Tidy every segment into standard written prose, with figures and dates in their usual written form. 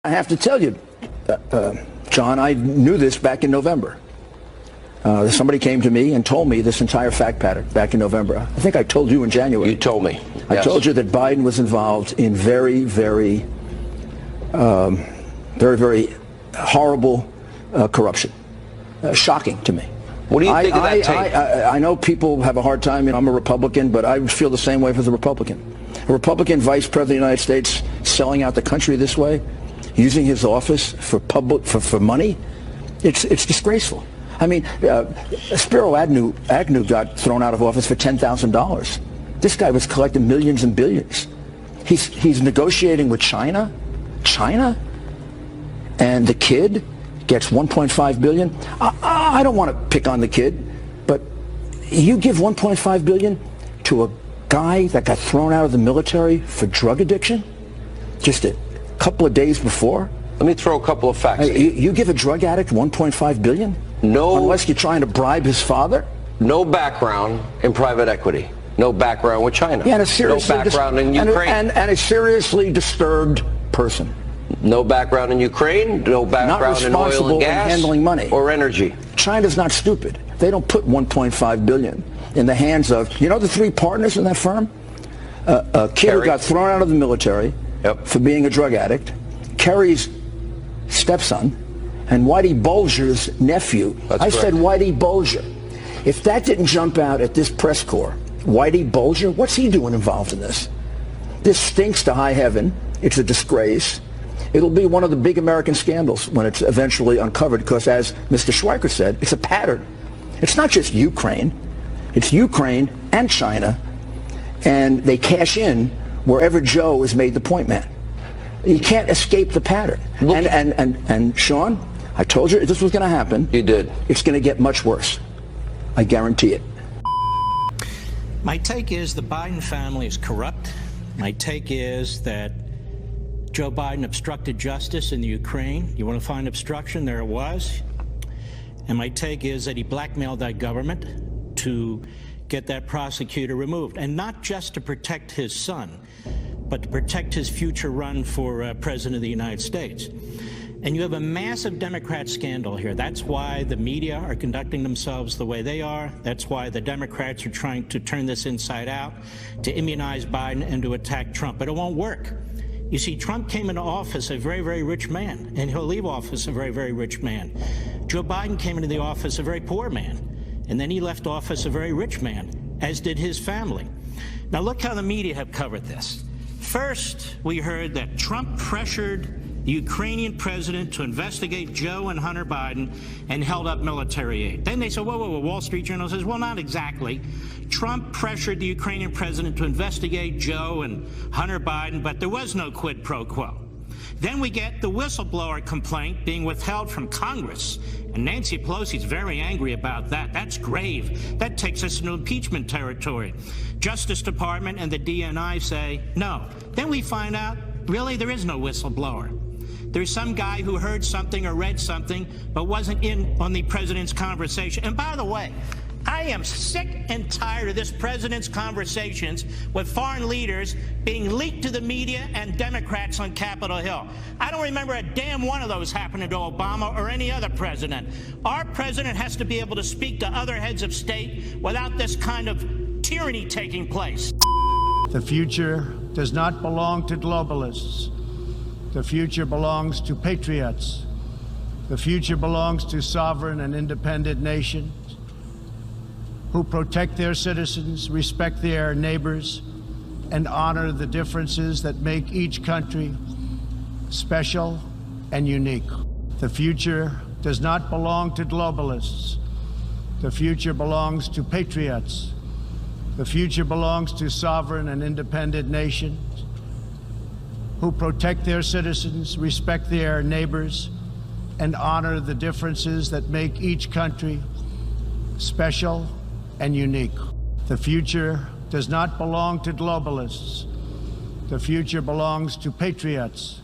I have to tell you, John, I knew this back in November. Somebody came to me and told me this entire fact pattern back in November. I think I told you in January. You told me. I told you that Biden was involved in very, very horrible corruption. Shocking to me. What do you think of that tape? I know people have a hard time, and I'm a Republican, but I feel the same way as a Republican. A Republican vice president of the United States selling out the country this way, using his office for money, it's disgraceful. I mean, Spiro Agnew got thrown out of office for $10,000. This guy was collecting millions and billions. He's negotiating with China, and the kid gets $1.5 billion. I don't want to pick on the kid, but you give $1.5 billion to a guy that got thrown out of the military for drug addiction just a couple of days before? Let me throw a couple of facts. You give a drug addict $1.5 billion? No. Unless you're trying to bribe his father? No background in private equity. No background with China. Yeah, and no background in Ukraine. And a seriously disturbed person. No background in Ukraine. No background in oil and gas. In handling money. Or energy. China's not stupid. They don't put $1.5 billion in the hands of, you know, the three partners in that firm? A kid who got thrown out of the military for being a drug addict, Kerry's stepson, and Whitey Bulger's nephew. I said Whitey Bulger. If that didn't jump out at this press corps, Whitey Bulger, what's he doing involved in this? This stinks to high heaven. It's a disgrace. It'll be one of the big American scandals when it's eventually uncovered because, as Mr. Schweiker said, it's a pattern. It's not just Ukraine. It's Ukraine and China, and they cash in wherever Joe is made the point man. You can't escape the pattern. And Sean, I told you this was going to happen. You did. It's going to get much worse. I guarantee it. My take is the Biden family is corrupt. My take is that Joe Biden obstructed justice in the Ukraine. You want to find obstruction? There it was. And my take is that he blackmailed that government to get that prosecutor removed. And not just to protect his son, but to protect his future run for president of the United States. And you have a massive Democrat scandal here. That's why the media are conducting themselves the way they are. That's why the Democrats are trying to turn this inside out, to immunize Biden and to attack Trump. But it won't work. You see, Trump came into office a very, very rich man, and he'll leave office a very, very rich man. Joe Biden came into the office a very poor man, and then he left office a very rich man, as did his family. Now look how the media have covered this. First, we heard that Trump pressured the Ukrainian president to investigate Joe and Hunter Biden and held up military aid. Then they said, whoa, Wall Street Journal says, well, not exactly. Trump pressured the Ukrainian president to investigate Joe and Hunter Biden, but there was no quid pro quo. Then we get the whistleblower complaint being withheld from Congress. And Nancy Pelosi's very angry about that. That's grave. That takes us into impeachment territory. Justice Department and the DNI say no. Then we find out, really, there is no whistleblower. There's some guy who heard something or read something but wasn't in on the president's conversation. And by the way, I am sick and tired of this president's conversations with foreign leaders being leaked to the media and Democrats on Capitol Hill. I don't remember a damn one of those happening to Obama or any other president. Our president has to be able to speak to other heads of state without this kind of tyranny taking place. The future does not belong to globalists. The future belongs to patriots. The future belongs to sovereign and independent nations who protect their citizens, respect their neighbors, and honor the differences that make each country special and unique. The future does not belong to globalists. The future belongs to patriots. The future belongs to sovereign and independent nations who protect their citizens, respect their neighbors, and honor the differences that make each country special and unique. The future does not belong to globalists. The future belongs to patriots.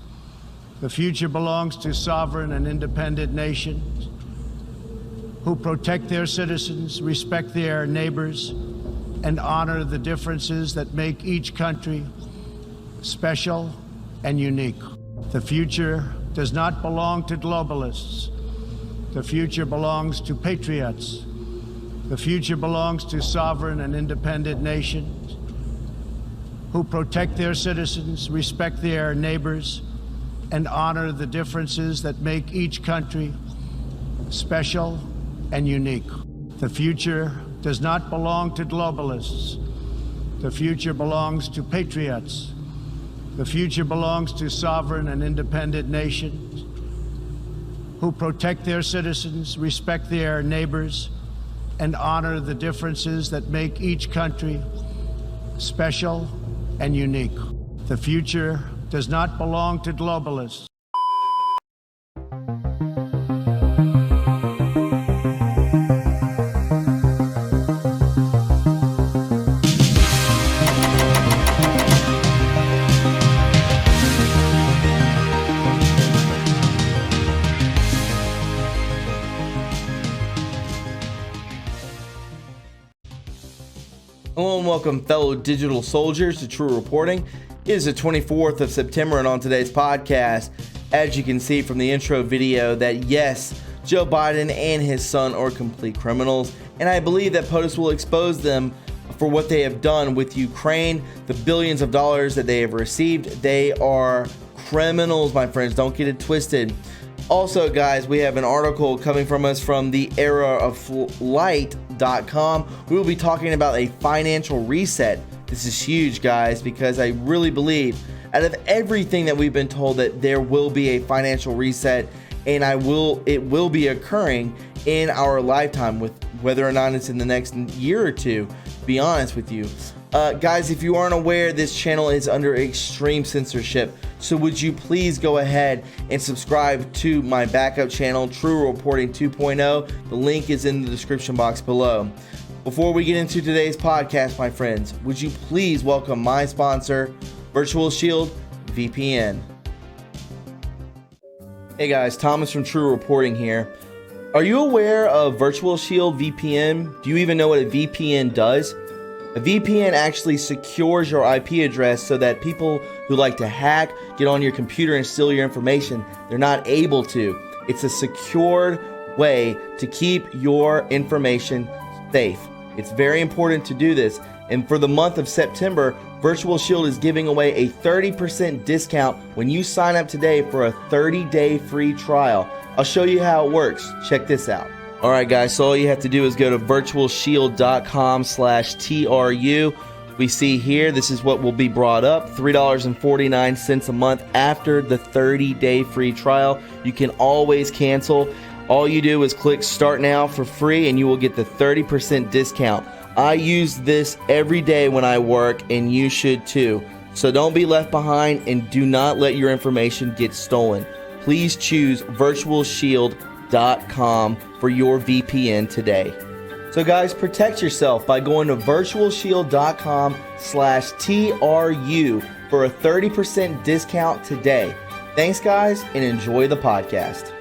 The future belongs to sovereign and independent nations who protect their citizens, respect their neighbors, and honor the differences that make each country special and unique. The future does not belong to globalists. The future belongs to patriots. The future belongs to sovereign and independent nations who protect their citizens, respect their neighbors, and honor the differences that make each country special and unique. The future does not belong to globalists. The future belongs to patriots. The future belongs to sovereign and independent nations who protect their citizens, respect their neighbors, and honor the differences that make each country special and unique. The future does not belong to globalists. Hello and welcome, fellow digital soldiers, to True Reporting. It is the 24th of September, and on today's podcast, as you can see from the intro video, that yes, Joe Biden and his son are complete criminals, and I believe that POTUS will expose them for what they have done with Ukraine, the billions of dollars that they have received. They are criminals, my friends. Don't get it twisted. Also, guys, we have an article coming from us from the era of flight.com. We will be talking about a financial reset. This is huge, guys, because I really believe out of everything that we've been told that there will be a financial reset, and it will be occurring in our lifetime, with whether or not it's in the next year or two, to be honest with you. Guys, if you aren't aware, this channel is under extreme censorship. So would you please go ahead and subscribe to my backup channel, True Reporting 2.0. The link is in the description box below. Before we get into today's podcast, my friends, would you please welcome my sponsor, Virtual Shield VPN. Hey guys, Thomas from True Reporting here. Are you aware of Virtual Shield VPN? Do you even know what a VPN does? A VPN actually secures your IP address so that people who like to hack, get on your computer and steal your information, they're not able to. It's a secured way to keep your information safe. It's very important to do this. And for the month of September, Virtual Shield is giving away a 30% discount when you sign up today for a 30-day free trial. I'll show you how it works. Check this out. All right, guys, so all you have to do is go to virtualshield.com/TRU. We see here, this is what will be brought up, $3.49 a month after the 30-day free trial. You can always cancel. All you do is click Start Now for free, and you will get the 30% discount. I use this every day when I work, and you should too. So don't be left behind, and do not let your information get stolen. Please choose virtualshield.com for your VPN today. So guys, protect yourself by going to virtualshield.com/TRU for a 30% discount today. Thanks guys, and enjoy the podcast.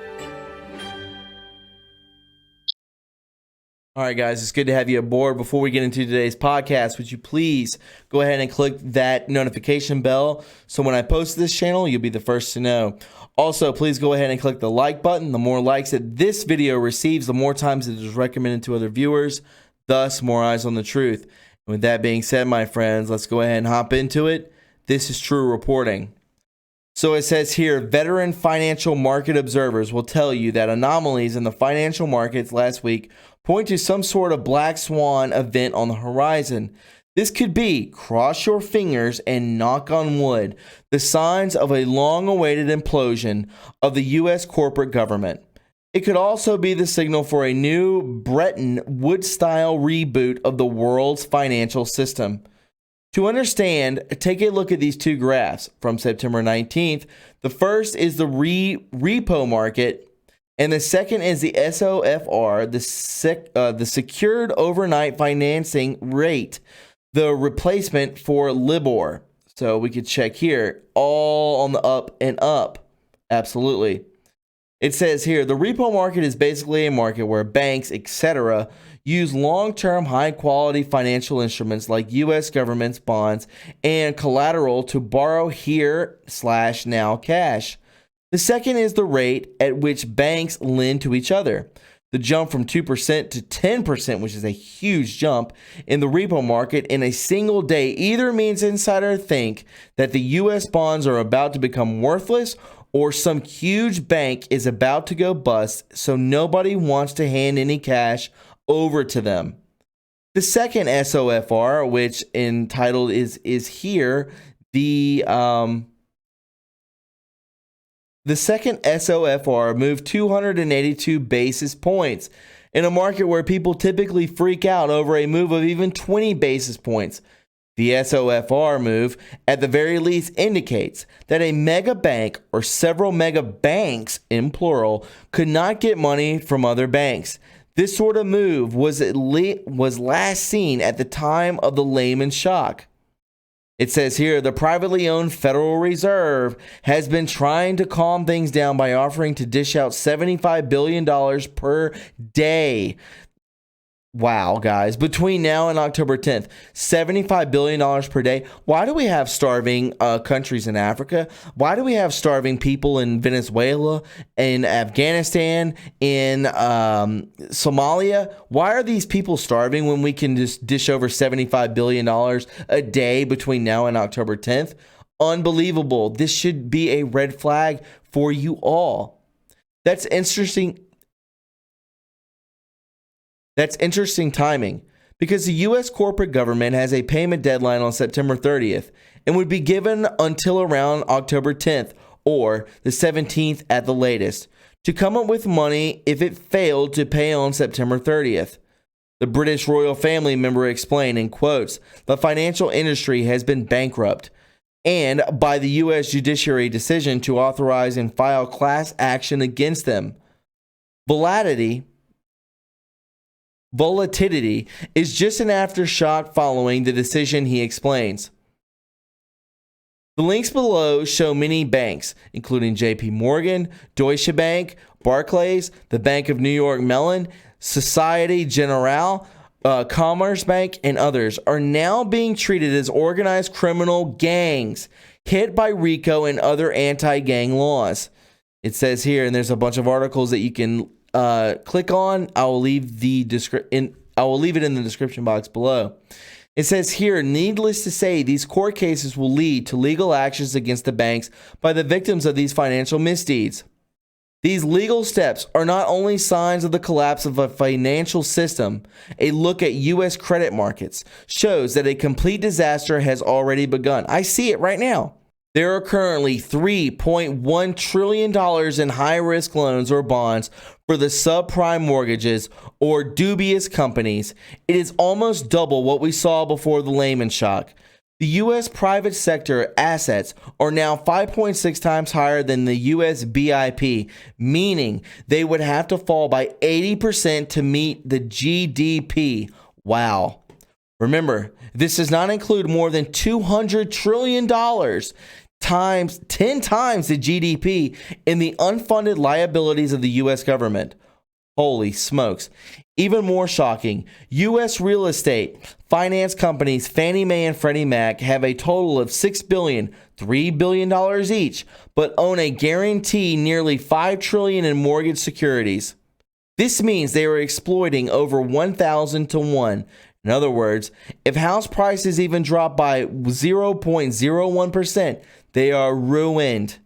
All right, guys, it's good to have you aboard. Before we get into today's podcast, would you please go ahead and click that notification bell so when I post this channel, you'll be the first to know. Also, please go ahead and click the like button. The more likes that this video receives, the more times it is recommended to other viewers, thus more eyes on the truth. And with that being said, my friends, let's go ahead and hop into it. This is True Reporting. So it says here, veteran financial market observers will tell you that anomalies in the financial markets last week point to some sort of black swan event on the horizon. This could be, cross your fingers and knock on wood, the signs of a long-awaited implosion of the U.S. corporate government. It could also be the signal for a new Bretton Woods-style reboot of the world's financial system. To understand, take a look at these two graphs from September 19th. The first is the repo market, and the second is the SOFR, the secured overnight financing rate, the replacement for LIBOR. So we could check here, all on the up and up. Absolutely. It says here, the repo market is basically a market where banks, etc., use long-term, high-quality financial instruments like U.S. government's bonds and collateral to borrow here/now cash. The second is the rate at which banks lend to each other. The jump from 2% to 10%, which is a huge jump in the repo market in a single day, either means insiders think that the U.S. bonds are about to become worthless or some huge bank is about to go bust, so nobody wants to hand any cash over to them. The second SOFR, which entitled is here, the second SOFR moved 282 basis points in a market where people typically freak out over a move of even 20 basis points. The SOFR move, at the very least, indicates that a mega bank or several mega banks, in plural, could not get money from other banks. This sort of move was last seen at the time of the Lehman shock. It says here, the privately owned Federal Reserve has been trying to calm things down by offering to dish out $75 billion per day. Wow, guys. Between now and October 10th, $75 billion per day. Why do we have starving countries in Africa? Why do we have starving people in Venezuela, in Afghanistan, in Somalia? Why are these people starving when we can just dish over $75 billion a day between now and October 10th? Unbelievable. This should be a red flag for you all. That's interesting. That's interesting timing because the U.S. corporate government has a payment deadline on September 30th and would be given until around October 10th or the 17th at the latest to come up with money if it failed to pay on September 30th. The British royal family member explained in quotes, the financial industry has been bankrupt and by the U.S. judiciary decision to authorize and file class action against them. Volatility is just an aftershock following the decision, he explains. The links below show many banks, including JP Morgan, Deutsche Bank, Barclays, the Bank of New York Mellon, Societe Generale, Commerce Bank, and others, are now being treated as organized criminal gangs hit by RICO and other anti-gang laws. It says here, and there's a bunch of articles that you can click on. I will leave it in the description box below. It says here, needless to say, these court cases will lead to legal actions against the banks by the victims of these financial misdeeds. These legal steps are not only signs of the collapse of a financial system. A look at U.S. credit markets shows that a complete disaster has already begun. I see it right now. There are currently $3.1 trillion in high-risk loans or bonds for the subprime mortgages or dubious companies. It is almost double what we saw before the Lehman shock. The U.S. private sector assets are now 5.6 times higher than the U.S. BIP, meaning they would have to fall by 80% to meet the GDP. Wow. Remember, this does not include more than $200 trillion times 10 times the GDP in the unfunded liabilities of the U.S. government. Holy smokes. Even more shocking, U.S. real estate finance companies Fannie Mae and Freddie Mac have a total of $6 billion, $3 billion each, but own a guaranteed nearly $5 trillion in mortgage securities. This means they are exploiting over 1,000 to 1. In other words, if house prices even drop by 0.01%, they are ruined.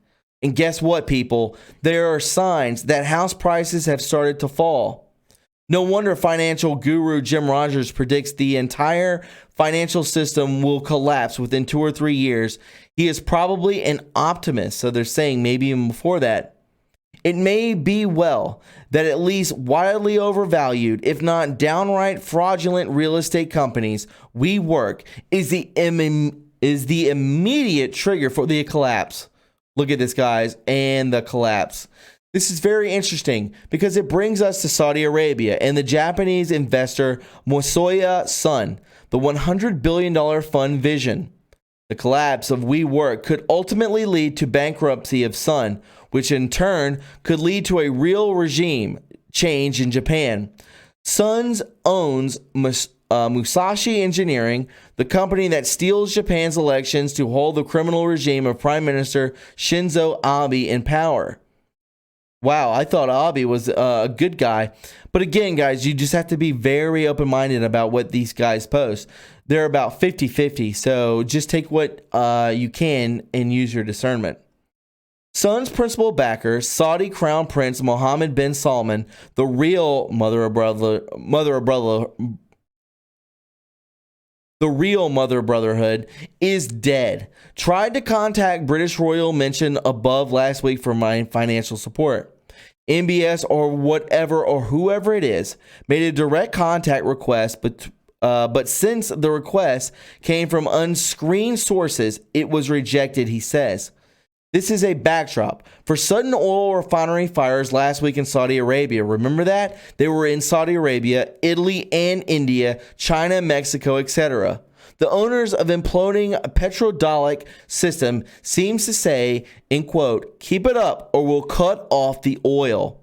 And guess what, people? There are signs that house prices have started to fall. No wonder financial guru Jim Rogers predicts the entire financial system will collapse within 2 or 3 years. He is probably an optimist, so they're saying maybe even before that. It may be well that at least wildly overvalued, if not downright fraudulent real estate companies WeWork is the immediate trigger for the collapse. Look at this, guys, and the collapse. This is very interesting because it brings us to Saudi Arabia and the Japanese investor Masuya Son, the $100 billion fund vision. The collapse of WeWork could ultimately lead to bankruptcy of Sun, which in turn could lead to a real regime change in Japan. Sun owns Musashi Engineering, the company that steals Japan's elections to hold the criminal regime of Prime Minister Shinzo Abe in power. Wow, I thought Abe was a good guy. But again, guys, you just have to be very open-minded about what these guys post. They're about 50-50, so just take what you can and use your discernment. Sun's principal backer, Saudi Crown Prince Mohammed bin Salman, the real mother of brotherhood, is dead. Tried to contact British royal mentioned above last week for my financial support. MBS or whatever or whoever it is made a direct contact request, but since the request came from unscreened sources, it was rejected, he says. This is a backdrop for sudden oil refinery fires last week in Saudi Arabia. Remember that? They were in Saudi Arabia, Italy, and India, China, Mexico, etc. The owners of imploding petrodolic system seems to say, in quote, "Keep it up or we'll cut off the oil."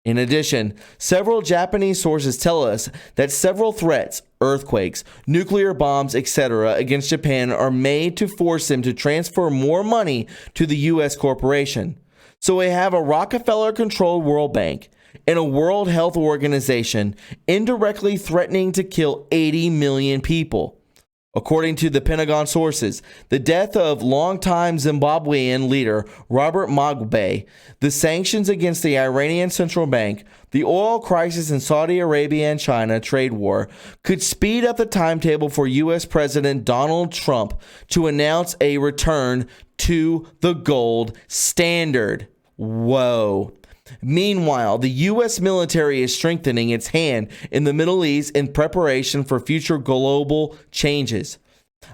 In addition, several Japanese sources tell us that several threats, earthquakes, nuclear bombs, etc., against Japan are made to force them to transfer more money to the U.S. corporation. So we have a Rockefeller-controlled World Bank and a World Health Organization indirectly threatening to kill 80 million people. According to the Pentagon sources, the death of longtime Zimbabwean leader Robert Mugabe, the sanctions against the Iranian central bank, the oil crisis in Saudi Arabia and China trade war could speed up the timetable for U.S. President Donald Trump to announce a return to the gold standard. Whoa. Meanwhile, the U.S. military is strengthening its hand in the Middle East in preparation for future global changes.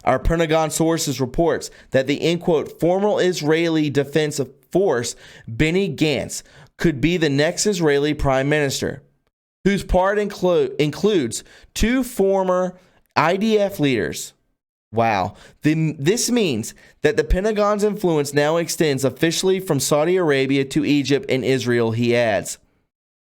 Our Pentagon sources reports that the, in quote, former Israeli Defense Force, Benny Gantz, could be the next Israeli prime minister, whose part includes two former IDF leaders. Wow. This means that the Pentagon's influence now extends officially from Saudi Arabia to Egypt and Israel, he adds.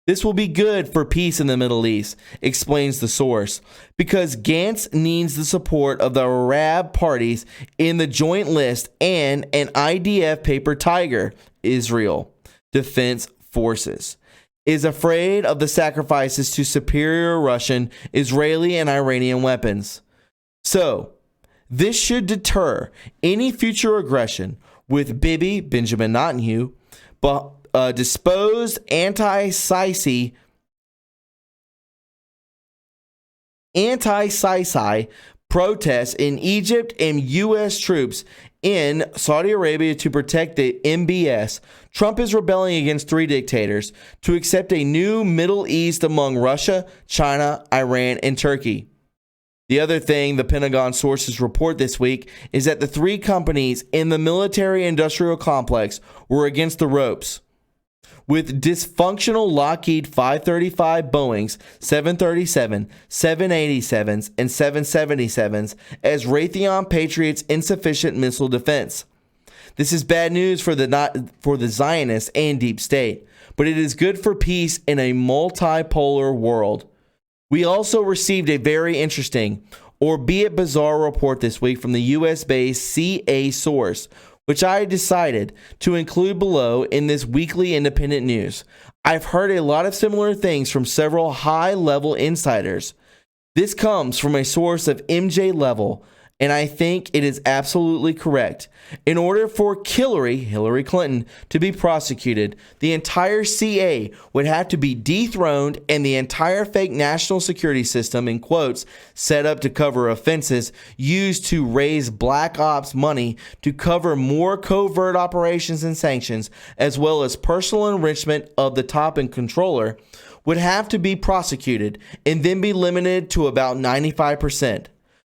This will be good for peace in the Middle East, explains the source, because Gantz needs the support of the Arab parties in the joint list and an IDF paper tiger, Israel Defense Forces, is afraid of the sacrifices to superior Russian, Israeli, and Iranian weapons. So, this should deter any future aggression with Benjamin Netanyahu, disposed anti-Sisi protests in Egypt and U.S. troops in Saudi Arabia to protect the MBS. Trump is rebelling against three dictators to accept a new Middle East among Russia, China, Iran, and Turkey. The other thing the Pentagon sources report this week is that the three companies in the military-industrial complex were against the ropes, with dysfunctional Lockheed 535 Boeings, 737, 787s, and 777s as Raytheon Patriot's insufficient missile defense. This is bad news for the Zionists and deep state, but it is good for peace in a multipolar world. We also received a very interesting, albeit bizarre, report this week from the US-based CA source, which I decided to include below in this weekly independent news. I've heard a lot of similar things from several high-level insiders. This comes from a source of MJ level, and I think it is absolutely correct. In order for Hillary Clinton, to be prosecuted, the entire CA would have to be dethroned and the entire fake national security system, in quotes, set up to cover offenses used to raise black ops money to cover more covert operations and sanctions, as well as personal enrichment of the top and controller, would have to be prosecuted and then be limited to about 95%.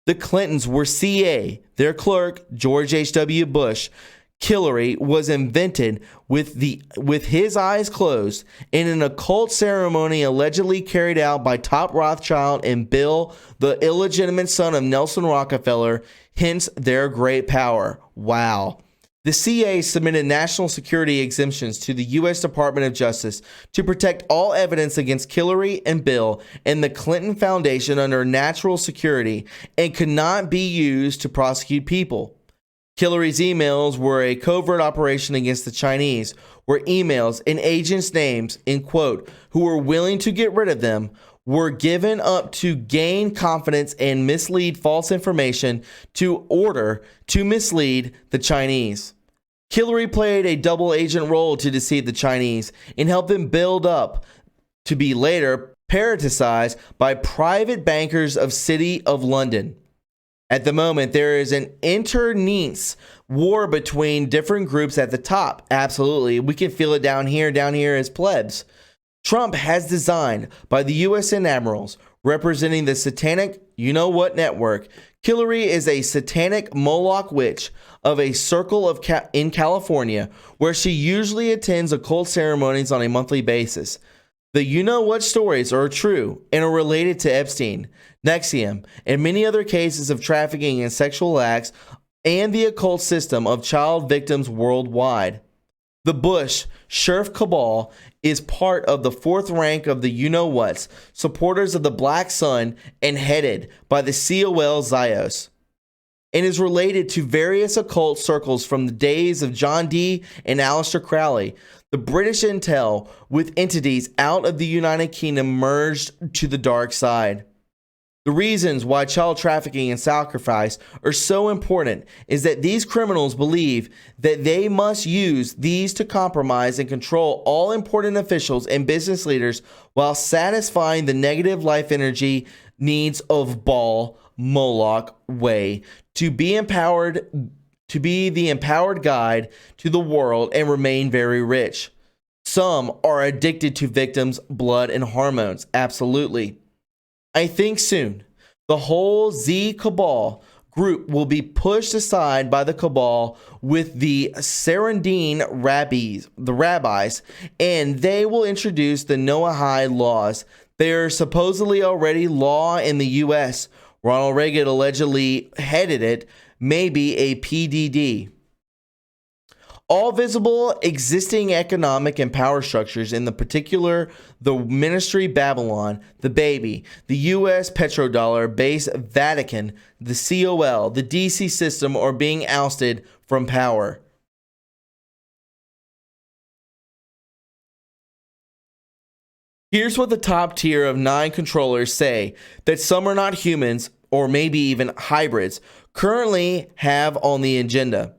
The Clintons were CA. Their clerk, George H.W. Bush, Hillary, was invented with his eyes closed in an occult ceremony allegedly carried out by top Rothschild and Bill, the illegitimate son of Nelson Rockefeller, hence their great power. Wow. The CA submitted national security exemptions to the U.S. Department of Justice to protect all evidence against Hillary and Bill and the Clinton Foundation under national security and could not be used to prosecute people. Hillary's emails were a covert operation against the Chinese, where emails and agents' names, in quote, who were willing to get rid of them, were given up to gain confidence and mislead false information to order to mislead the Chinese. Hillary played a double agent role to deceive the Chinese and help them build up to be later parasiticized by private bankers of City of London. At the moment, there is an internecine war between different groups at the top. Absolutely. We can feel it down here as plebs. Trump has designed by the U.S. admirals representing the satanic you-know-what network. Hillary is a satanic Moloch witch of a circle of in California, where she usually attends occult ceremonies on a monthly basis. The you-know-what stories are true and are related to Epstein, NXIVM, and many other cases of trafficking and sexual acts and the occult system of child victims worldwide. The Bush Sheriff Cabal is part of the fourth rank of the you-know-whats, supporters of the Black Sun and headed by the COL Zios, and is related to various occult circles from the days of John Dee and Aleister Crowley. The British intel with entities out of the United Kingdom merged to the dark side. The reasons why child trafficking and sacrifice are so important is that these criminals believe that they must use these to compromise and control all important officials and business leaders while satisfying the negative life energy needs of Baal Moloch way to be empowered, to be the empowered guide to the world and remain very rich. Some are addicted to victims' blood and hormones. Absolutely. I think soon the whole Z Cabal group will be pushed aside by the Cabal with the Sarandine rabbis, and they will introduce the Noahide laws. They are supposedly already law in the U.S. Ronald Reagan allegedly headed it, maybe a PDD. All visible existing economic and power structures, in the particular the Ministry Babylon, the baby, the U.S. petrodollar base Vatican, the COL, the DC system are being ousted from power. Here's what the top tier of 9 controllers say that some are not humans or maybe even hybrids currently have on the agenda.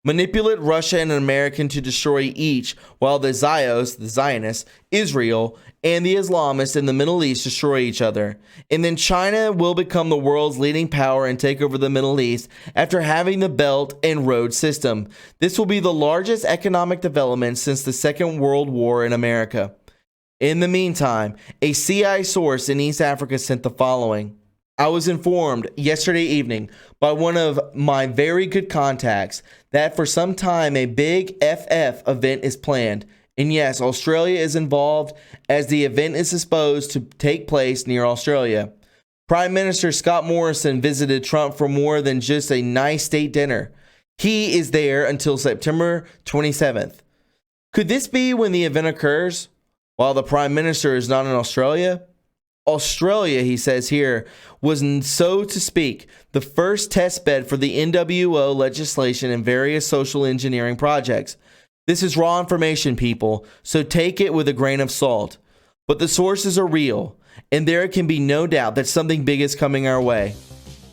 Manipulate Russia and America to destroy each, while the Zios, the Zionists, Israel, and the Islamists in the Middle East destroy each other. And then China will become the world's leading power and take over the Middle East after having the Belt and Road system. This will be the largest economic development since the Second World War in America. In the meantime, a CIA source in East Africa sent the following. I was informed yesterday evening by one of my very good contacts that for some time a big FF event is planned. And yes, Australia is involved as the event is supposed to take place near Australia. Prime Minister Scott Morrison visited Trump for more than just a nice state dinner. He is there until September 27th. Could this be when the event occurs, while the Prime Minister is not in Australia? Australia, he says here, was, so to speak, the first test bed for the NWO legislation and various social engineering projects. This is raw information, people, so take it with a grain of salt. But the sources are real, and there can be no doubt that something big is coming our way.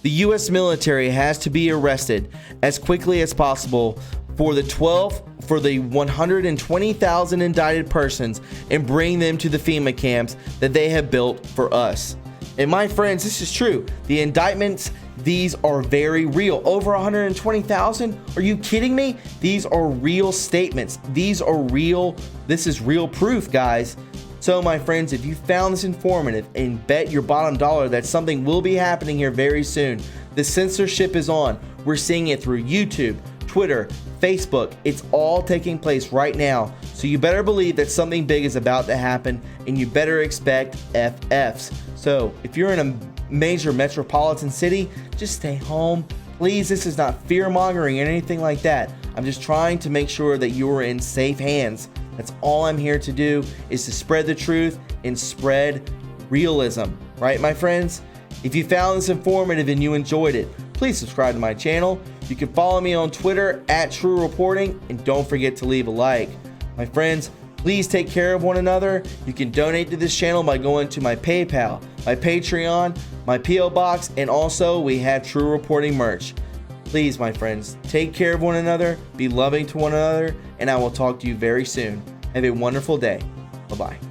The U.S. military has to be arrested as quickly as possible for the 120,000 indicted persons and bring them to the FEMA camps that they have built for us. And my friends, this is true. The indictments, these are very real. Over 120,000? Are you kidding me? These are real statements. These are real. This is real proof, guys. So my friends, if you found this informative, and bet your bottom dollar that something will be happening here very soon. The censorship is on. We're seeing it through YouTube, Twitter, Facebook. It's all taking place right now. So you better believe that something big is about to happen, and you better expect FFs. So if you're in a major metropolitan city, just stay home. Please, this is not fear mongering or anything like that. I'm just trying to make sure that you are in safe hands. That's all I'm here to do, is to spread the truth and spread realism. Right, my friends? If you found this informative and you enjoyed it, please subscribe to my channel. You can follow me on Twitter at TRUreporting, and don't forget to leave a like. My friends, please take care of one another. You can donate to this channel by going to my PayPal, my Patreon, my P.O. Box, and also we have TRUreporting merch. Please, my friends, take care of one another, be loving to one another, and I will talk to you very soon. Have a wonderful day. Bye-bye.